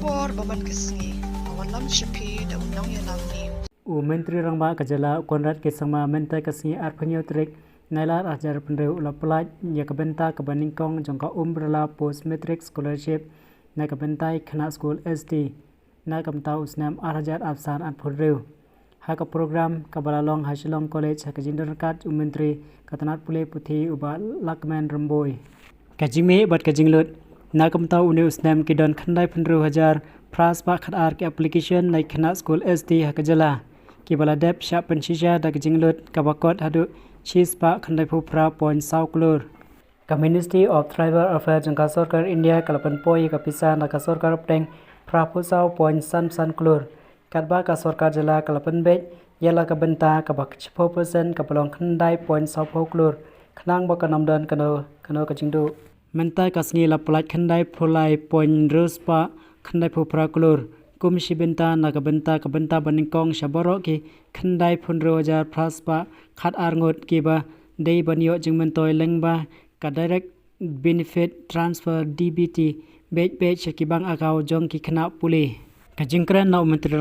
por baban kesngi awan lam shipi da unang yalam ni Menteri Rangba Kajala Konrad Kesama Mentai Kasni Arpanyo Trek Nailar Ajar Pendeu Lapelaj Ya ke Bynta ke Banyngkong Jangka Umbrella Post Matric Scholarship Na ke Bentai Kena School ST Na ke Mentau Usnam Arhajar Absan Atpurreu Ha ke program Kabalalong Hasilong College Ha ke Jinderkat Menteri Katanat Pule Puthi Uba Lakman Remboy Kajime Bat Kajinglut Na ke Mentau Uni Usnam Kidon Khandai Pendeu Hajar Pras Pak Khadar ke application Na Kena School ST Ha ke Jala Kibala dep syak pensisya da kejinglut kabakot hadu chis pa khandai phupra point sau Klur. Ka Ministry of Tribal Affairs jangka Sarkar India kalapan poi ka pisa na ka Sarkar Pteng prapu sau point san Klur. Katba ka Sarkar Jala kalapan bej yala ka Bynta ka bak 10% ka pelong khandai point sau Klur. Khnang ba ka namdan kano kajingdu. Mentai ka sngi la plat khandai phulai point ruspa khandai phupra Klur. Kumshi Bynta na ke Bynta Banyngkong Shaboro ki khandai phunro jar praspa khat arngot ki ba dei banyo jingmentoi lengba ka direct benefit transfer DBT bej ki bang akau jong ki khna puli ka jingkran na Menteri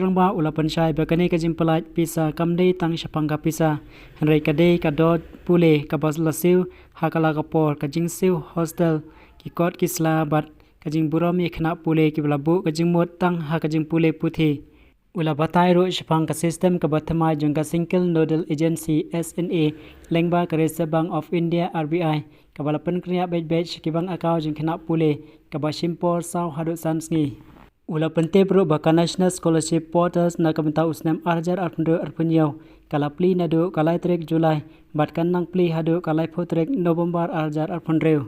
Rangba ulapan syai bakani ka jimpelaj pisa kamdei tang syapangka pisa henrai ka dei ka dot puli ka bas lasiu hakala ka por ka jingsiu hostel ki kot ki slabat kajing buromi khna pule ki blabu kajing mot tang ha kajing pule puthi ula batai ro shpang ka system ka bathama jangka single nodal agency SNA lengba ka Reserve Bank of India RBI ka balapan kriya bej ki bang akau jing khna pule ka ba simpor sau hadu sansngi ula pente bro ba national scholarship portals na ka Bynta usnam arjar arpunyo kala pli nadu kalai trek Julai batkan nang pli hadu kalai photrek November arjar arpunreu.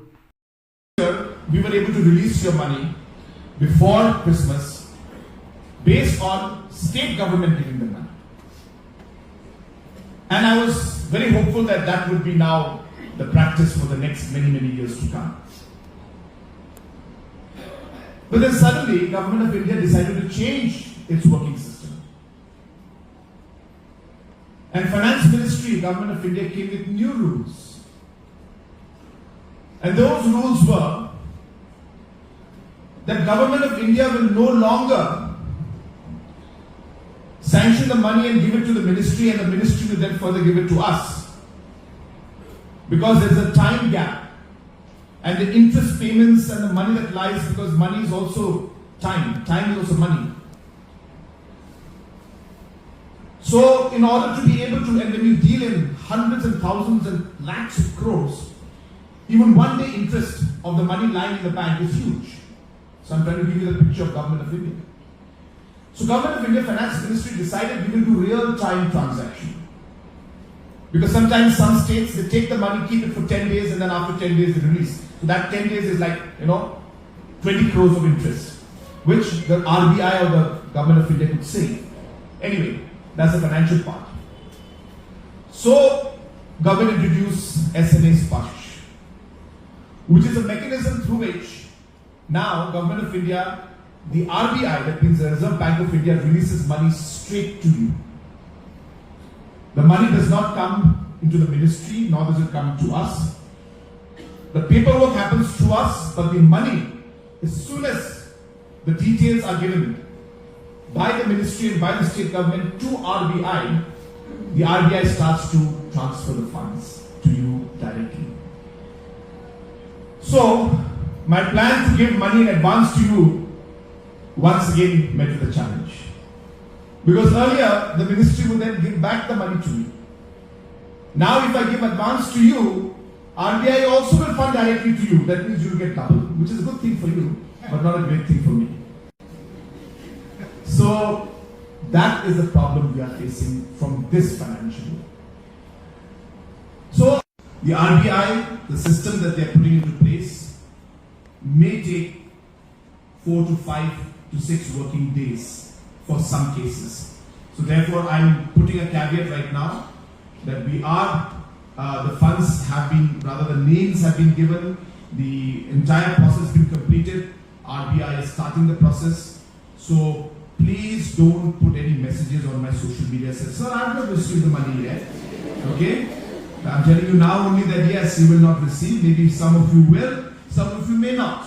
We were able to release your money before Christmas based on state government giving the money. And I was very hopeful that that would be now the practice for the next many years to come. But then suddenly, Government of India decided to change its working system. And Finance Ministry, Government of India came with new rules. And those rules were that Government of India will no longer sanction the money and give it to the ministry, and the ministry will then further give it to us. Because there is a time gap, and the interest payments and the money that lies, because money is also time is also money. So in order to be able to, and when you deal in hundreds and thousands and lakhs of crores, even one day interest of the money lying in the bank is huge. So I'm trying to give you the picture of Government of India. So Government of India Finance Ministry decided we will do real-time transaction. Because sometimes some states, they take the money, keep it for 10 days, and then after 10 days they release. So that 10 days is like, 20 crores of interest, which the RBI or the Government of India could save. Anyway, that's the financial part. So government introduced SNA Sparsh, which is a mechanism through which now Government of India, the RBI, that means the Reserve Bank of India, releases money straight to you. The money does not come into the ministry, nor does it come to us. The paperwork happens to us, but the money, as soon as the details are given by the ministry and by the state government to RBI, the RBI starts to transfer the funds to you directly. So, my plan to give money in advance to you once again met with a challenge. Because earlier, the ministry would then give back the money to me. Now, if I give advance to you, RBI also will fund directly to you. That means you will get double, which is a good thing for you, but not a great thing for me. So, that is the problem we are facing from this financial year. So, the RBI, the system that they are putting into place, may take 4 to 5 to 6 working days for some cases. So therefore, I'm putting a caveat right now that we are, the funds have been, rather the names have been given, the entire process has been completed, RBI is starting the process. So please don't put any messages on my social media saying, sir, I've not received the money yet. Okay? I'm telling you now only that yes, you will not receive. Maybe some of you will, some of you may not.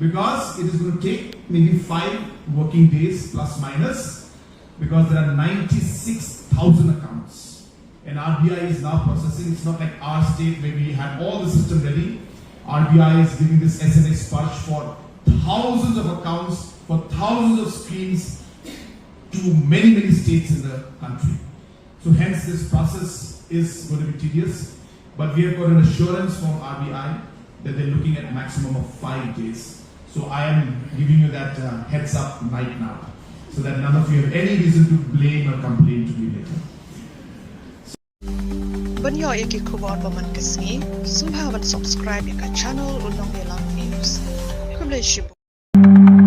because it is going to take maybe 5 working days plus minus, because there are 96,000 accounts and RBI is now processing. It's not like our state where we had all the system ready. RBI is giving this SMS purge for thousands of accounts, for thousands of schemes to many states in the country. So hence this process is going to be tedious, but we have got an assurance from RBI that they're looking at maximum of 5 days. So I am giving you that heads up right now, so that none of you have any reason to blame or complain to me later. Banyo iki kubon baman kasni, sumhawan subscribe yaka channel unong yelang news. Kumle shibu.